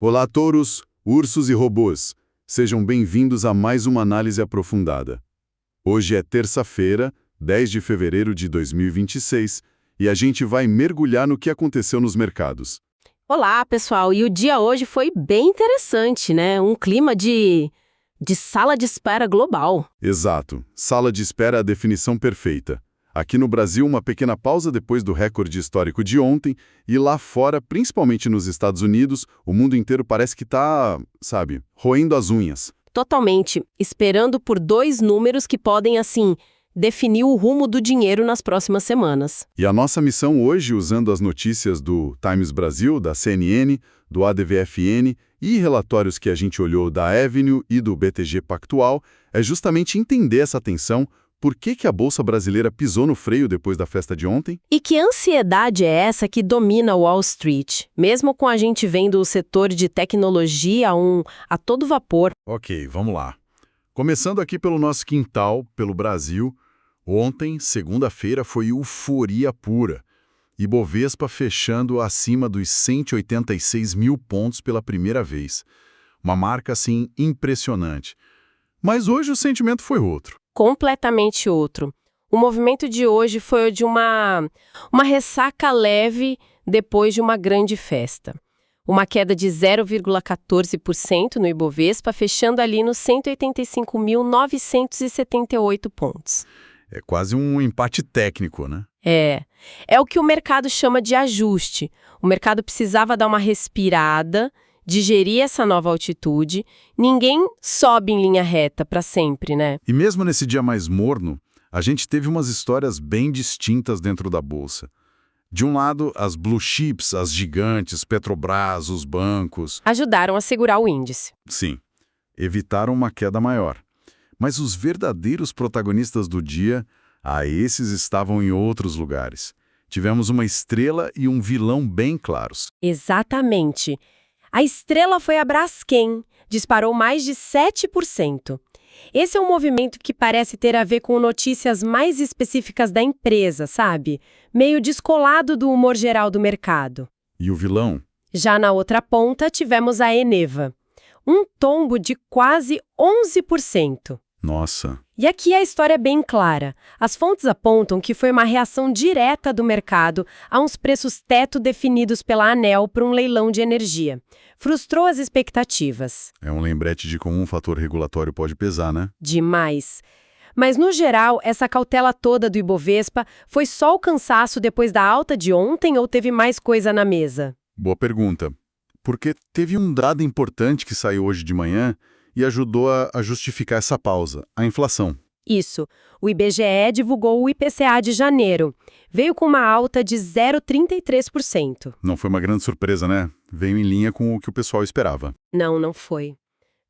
Olá, touros, ursos e robôs. Sejam bem-vindos a mais uma análise aprofundada. Hoje é terça-feira, 10 de fevereiro de 2026, e a gente vai mergulhar no que aconteceu nos mercados. Olá, pessoal. E o dia hoje foi bem interessante, né? Um clima de sala de espera global. Exato. Sala de espera é a definição perfeita. Aqui no Brasil, uma pequena pausa depois do recorde histórico de ontem, e lá fora, principalmente nos Estados Unidos, o mundo inteiro parece que tá, sabe, roendo as unhas. Totalmente. Esperando por dois números que podem, assim, definir o rumo do dinheiro nas próximas semanas. E a nossa missão hoje, usando as notícias do Times Brasil, da CNN, do ADVFN e relatórios que a gente olhou da Avenue e do BTG Pactual, é justamente entender essa tensão. Por que a Bolsa Brasileira pisou no freio depois da festa de ontem? E que ansiedade é essa que domina Wall Street? Mesmo com a gente vendo o setor de tecnologia a todo vapor. Ok, vamos lá. Começando aqui pelo nosso quintal, pelo Brasil, ontem, segunda-feira, foi euforia pura. Ibovespa fechando acima dos 186 mil pontos pela primeira vez. Uma marca, assim, impressionante. Mas hoje o sentimento foi outro. Completamente outro. O movimento de hoje foi o de uma ressaca leve depois de uma grande festa. Uma queda de 0,14% no Ibovespa, fechando ali nos 185.978 pontos. É quase um empate técnico, né? É o que o mercado chama de ajuste. O mercado precisava dar uma respirada, digerir essa nova altitude. Ninguém sobe em linha reta para sempre, né? E mesmo nesse dia mais morno, a gente teve umas histórias bem distintas dentro da Bolsa. De um lado, as blue chips, as gigantes, Petrobras, os bancos. Ajudaram a segurar o índice. Sim, evitaram uma queda maior. Mas os verdadeiros protagonistas do dia, esses estavam em outros lugares. Tivemos uma estrela e um vilão bem claros. Exatamente. A estrela foi a Braskem, disparou mais de 7%. Esse é um movimento que parece ter a ver com notícias mais específicas da empresa, sabe? Meio descolado do humor geral do mercado. E o vilão? Já na outra ponta, tivemos a Eneva. Um tombo de quase 11%. Nossa. E aqui a história é bem clara. As fontes apontam que foi uma reação direta do mercado a uns preços teto definidos pela ANEEL para um leilão de energia. Frustrou as expectativas. É um lembrete de como um fator regulatório pode pesar, né? Demais. Mas, no geral, essa cautela toda do Ibovespa foi só o cansaço depois da alta de ontem ou teve mais coisa na mesa? Boa pergunta. Porque teve um dado importante que saiu hoje de manhã e ajudou a justificar essa pausa, a inflação. Isso. O IBGE divulgou o IPCA de janeiro. Veio com uma alta de 0,33%. Não foi uma grande surpresa, né? Veio em linha com o que o pessoal esperava. Não foi.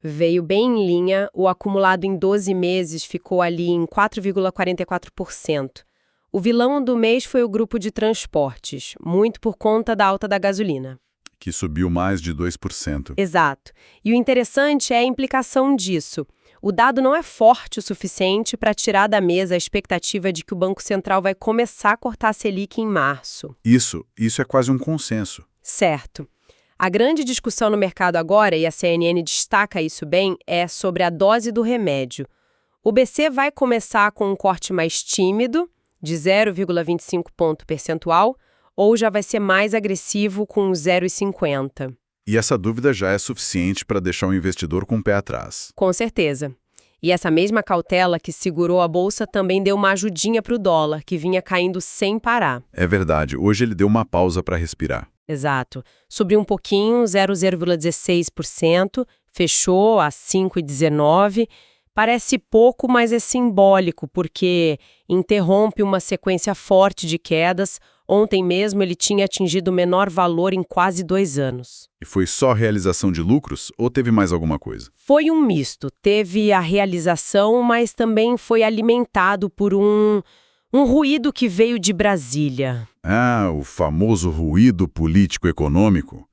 Veio bem em linha, o acumulado em 12 meses ficou ali em 4,44%. O vilão do mês foi o grupo de transportes, muito por conta da alta da gasolina. Que subiu mais de 2%. Exato. E o interessante é a implicação disso. O dado não é forte o suficiente para tirar da mesa a expectativa de que o Banco Central vai começar a cortar a Selic em março. Isso é quase um consenso. Certo. A grande discussão no mercado agora, e a CNN destaca isso bem, é sobre a dose do remédio. O BC vai começar com um corte mais tímido, de 0,25 ponto percentual, ou já vai ser mais agressivo com 0,50. E essa dúvida já é suficiente para deixar o investidor com o pé atrás. Com certeza. E essa mesma cautela que segurou a Bolsa também deu uma ajudinha para o dólar, que vinha caindo sem parar. É verdade, hoje ele deu uma pausa para respirar. Exato. Subiu um pouquinho, 0,16%, fechou a 5,19%. Parece pouco, mas é simbólico, porque interrompe uma sequência forte de quedas. Ontem mesmo ele tinha atingido o menor valor em quase 2 anos. E foi só realização de lucros ou teve mais alguma coisa? Foi um misto. Teve a realização, mas também foi alimentado por um ruído que veio de Brasília. O famoso ruído político-econômico.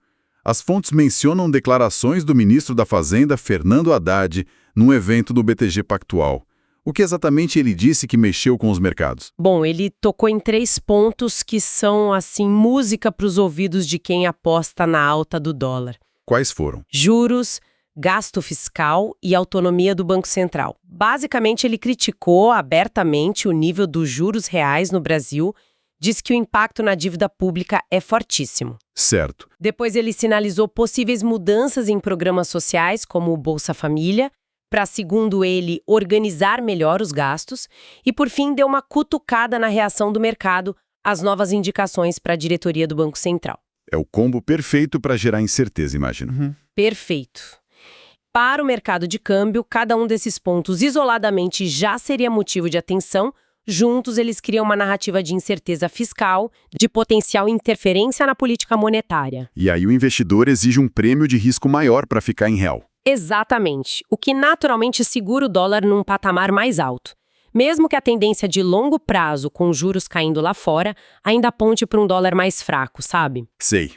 As fontes mencionam declarações do ministro da Fazenda, Fernando Haddad, num evento do BTG Pactual. O que exatamente ele disse que mexeu com os mercados? Bom, ele tocou em 3 pontos que são, assim, música para os ouvidos de quem aposta na alta do dólar. Quais foram? Juros, gasto fiscal e autonomia do Banco Central. Basicamente, ele criticou abertamente o nível dos juros reais no Brasil, diz que o impacto na dívida pública é fortíssimo. Certo. Depois ele sinalizou possíveis mudanças em programas sociais, como o Bolsa Família, para, segundo ele, organizar melhor os gastos, e por fim deu uma cutucada na reação do mercado às novas indicações para a diretoria do Banco Central. É o combo perfeito para gerar incerteza, imagino. Perfeito. Para o mercado de câmbio, cada um desses pontos isoladamente já seria motivo de atenção. Juntos, eles criam uma narrativa de incerteza fiscal, de potencial interferência na política monetária. E aí o investidor exige um prêmio de risco maior para ficar em real. Exatamente, o que naturalmente segura o dólar num patamar mais alto. Mesmo que a tendência de longo prazo, com juros caindo lá fora, ainda aponte para um dólar mais fraco, sabe? Sei.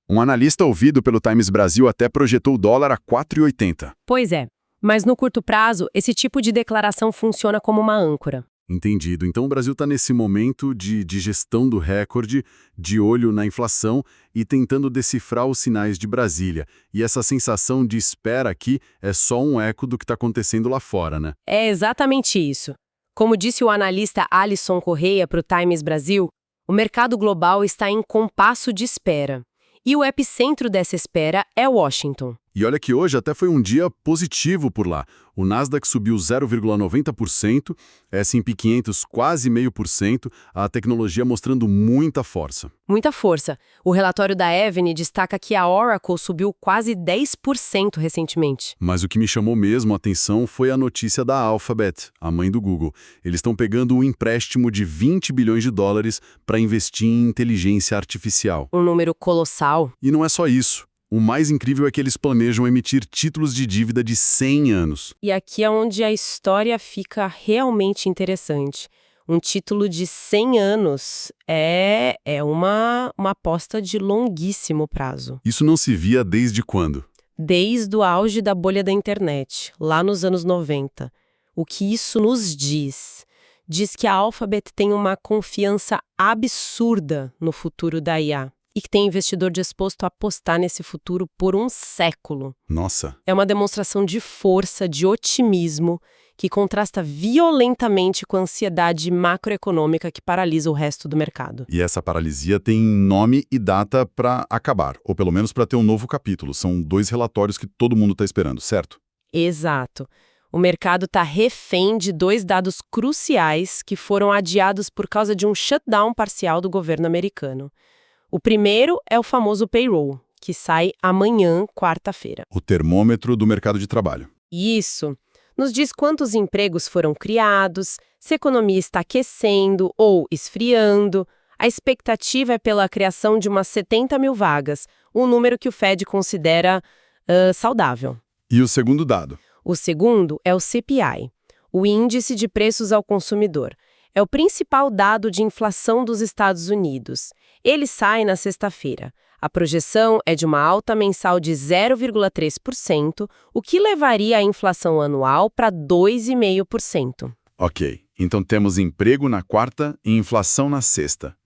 Um analista ouvido pelo Times Brasil até projetou o dólar a 4,80. Pois é, mas no curto prazo, esse tipo de declaração funciona como uma âncora. Entendido. Então o Brasil está nesse momento de gestão do recorde, de olho na inflação e tentando decifrar os sinais de Brasília. E essa sensação de espera aqui é só um eco do que está acontecendo lá fora, né? É exatamente isso. Como disse o analista Alisson Correia para o Times Brasil, o mercado global está em compasso de espera. E o epicentro dessa espera é Washington. E olha que hoje até foi um dia positivo por lá. O Nasdaq subiu 0,90%, S&P 500 quase 0,5%, a tecnologia mostrando muita força. Muita força. O relatório da Evene destaca que a Oracle subiu quase 10% recentemente. Mas o que me chamou mesmo a atenção foi a notícia da Alphabet, a mãe do Google. Eles estão pegando um empréstimo de 20 bilhões de dólares para investir em inteligência artificial. Um número colossal. E não é só isso. O mais incrível é que eles planejam emitir títulos de dívida de 100 anos. E aqui é onde a história fica realmente interessante. Um título de 100 anos é uma aposta de longuíssimo prazo. Isso não se via desde quando? Desde o auge da bolha da internet, lá nos anos 90. O que isso nos diz? Diz que a Alphabet tem uma confiança absurda no futuro da IA. E que tem investidor disposto a apostar nesse futuro por um século. Nossa! É uma demonstração de força, de otimismo, que contrasta violentamente com a ansiedade macroeconômica que paralisa o resto do mercado. E essa paralisia tem nome e data para acabar, ou pelo menos para ter um novo capítulo. São 2 relatórios que todo mundo está esperando, certo? Exato. O mercado está refém de 2 dados cruciais que foram adiados por causa de um shutdown parcial do governo americano. O primeiro é o famoso payroll, que sai amanhã, quarta-feira. O termômetro do mercado de trabalho. Isso. Nos diz quantos empregos foram criados, se a economia está aquecendo ou esfriando. A expectativa é pela criação de umas 70 mil vagas, um número que o Fed considera saudável. E o segundo dado? O segundo é o CPI, o Índice de Preços ao Consumidor. É o principal dado de inflação dos Estados Unidos. Ele sai na sexta-feira. A projeção é de uma alta mensal de 0,3%, o que levaria a inflação anual para 2,5%. Ok, então temos emprego na quarta e inflação na sexta.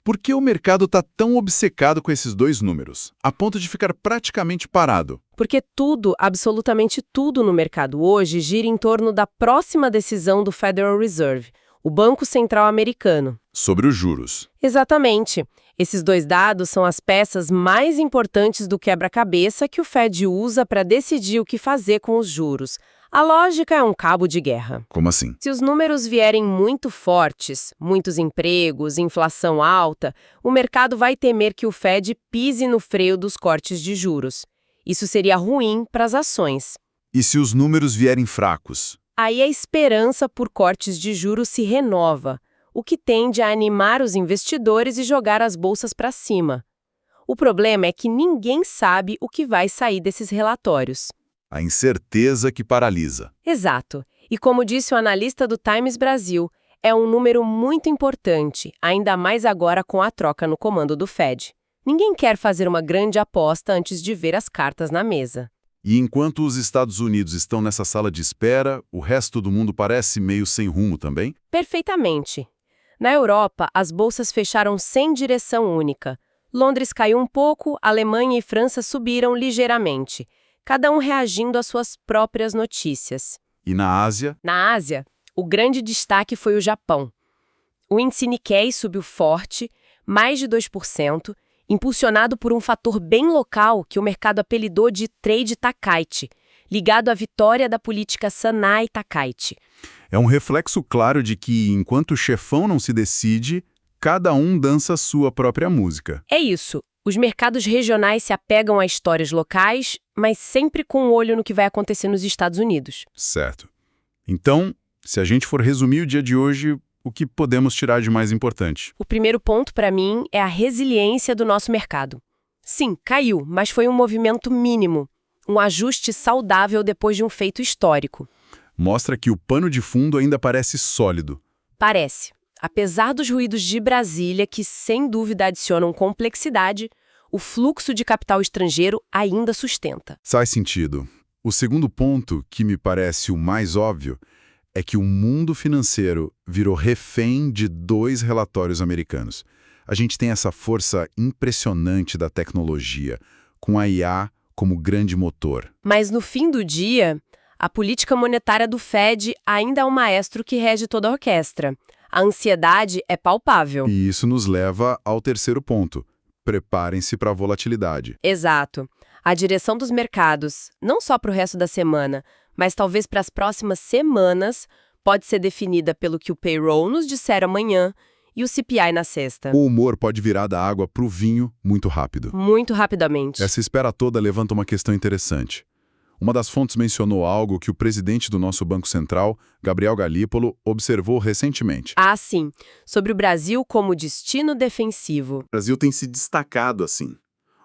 Por que o mercado está tão obcecado com esses 2 números, a ponto de ficar praticamente parado? Porque tudo, absolutamente tudo no mercado hoje gira em torno da próxima decisão do Federal Reserve, o Banco Central Americano. Sobre os juros. Exatamente. Esses 2 dados são as peças mais importantes do quebra-cabeça que o Fed usa para decidir o que fazer com os juros. A lógica é um cabo de guerra. Como assim? Se os números vierem muito fortes, muitos empregos, inflação alta, o mercado vai temer que o Fed pise no freio dos cortes de juros. Isso seria ruim para as ações. E se os números vierem fracos? Aí a esperança por cortes de juros se renova, o que tende a animar os investidores e jogar as bolsas para cima. O problema é que ninguém sabe o que vai sair desses relatórios. A incerteza que paralisa. Exato. E como disse o analista do Times Brasil, é um número muito importante, ainda mais agora com a troca no comando do Fed. Ninguém quer fazer uma grande aposta antes de ver as cartas na mesa. E enquanto os Estados Unidos estão nessa sala de espera, o resto do mundo parece meio sem rumo também? Perfeitamente. Na Europa, as bolsas fecharam sem direção única. Londres caiu um pouco, Alemanha e França subiram ligeiramente, cada um reagindo às suas próprias notícias. E na Ásia? Na Ásia, o grande destaque foi o Japão. O índice Nikkei subiu forte, mais de 2%, impulsionado por um fator bem local que o mercado apelidou de Trade Takaichi, ligado à vitória da política Sanai Takaichi. É um reflexo claro de que, enquanto o chefão não se decide, cada um dança a sua própria música. É isso. Os mercados regionais se apegam a histórias locais, mas sempre com um olho no que vai acontecer nos Estados Unidos. Certo. Então, se a gente for resumir o dia de hoje, o que podemos tirar de mais importante? O primeiro ponto, para mim, é a resiliência do nosso mercado. Sim, caiu, mas foi um movimento mínimo, um ajuste saudável depois de um feito histórico. Mostra que o pano de fundo ainda parece sólido. Parece. Apesar dos ruídos de Brasília, que sem dúvida adicionam complexidade, o fluxo de capital estrangeiro ainda sustenta. Faz sentido. O segundo ponto, que me parece o mais óbvio, é que o mundo financeiro virou refém de 2 relatórios americanos. A gente tem essa força impressionante da tecnologia, com a IA como grande motor. Mas no fim do dia, a política monetária do Fed ainda é o maestro que rege toda a orquestra. A ansiedade é palpável. E isso nos leva ao terceiro ponto. Preparem-se para a volatilidade. Exato. A direção dos mercados, não só para o resto da semana, mas talvez para as próximas semanas, pode ser definida pelo que o payroll nos disser amanhã e o CPI na sexta. O humor pode virar da água para o vinho muito rápido. Muito rapidamente. Essa espera toda levanta uma questão interessante. Uma das fontes mencionou algo que o presidente do nosso Banco Central, Gabriel Galípolo, observou recentemente. Ah, sim. Sobre o Brasil como destino defensivo. O Brasil tem se destacado assim,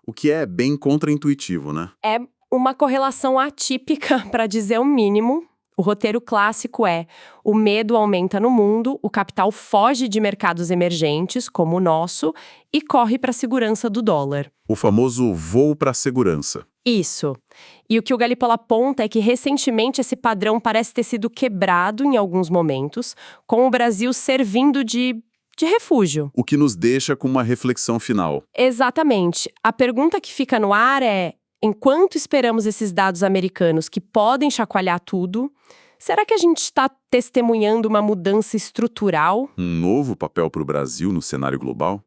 o que é bem contraintuitivo, né? É uma correlação atípica, para dizer o mínimo. O roteiro clássico é: o medo aumenta no mundo, o capital foge de mercados emergentes, como o nosso, e corre para a segurança do dólar. O famoso voo para a segurança. Isso. E o que o Galípolo aponta é que recentemente esse padrão parece ter sido quebrado em alguns momentos, com o Brasil servindo de refúgio. O que nos deixa com uma reflexão final. Exatamente. A pergunta que fica no ar é: enquanto esperamos esses dados americanos que podem chacoalhar tudo, será que a gente está testemunhando uma mudança estrutural? Um novo papel para o Brasil no cenário global?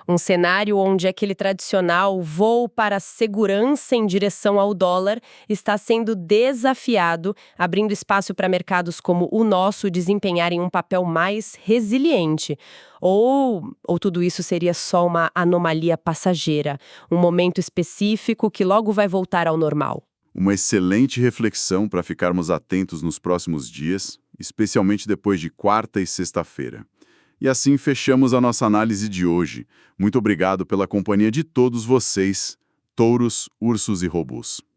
Um cenário onde aquele tradicional voo para a segurança em direção ao dólar está sendo desafiado, abrindo espaço para mercados como o nosso desempenharem um papel mais resiliente. Ou tudo isso seria só uma anomalia passageira, um momento específico que logo vai voltar ao normal. Uma excelente reflexão para ficarmos atentos nos próximos dias, especialmente depois de quarta e sexta-feira. E assim fechamos a nossa análise de hoje. Muito obrigado pela companhia de todos vocês, touros, ursos e robôs.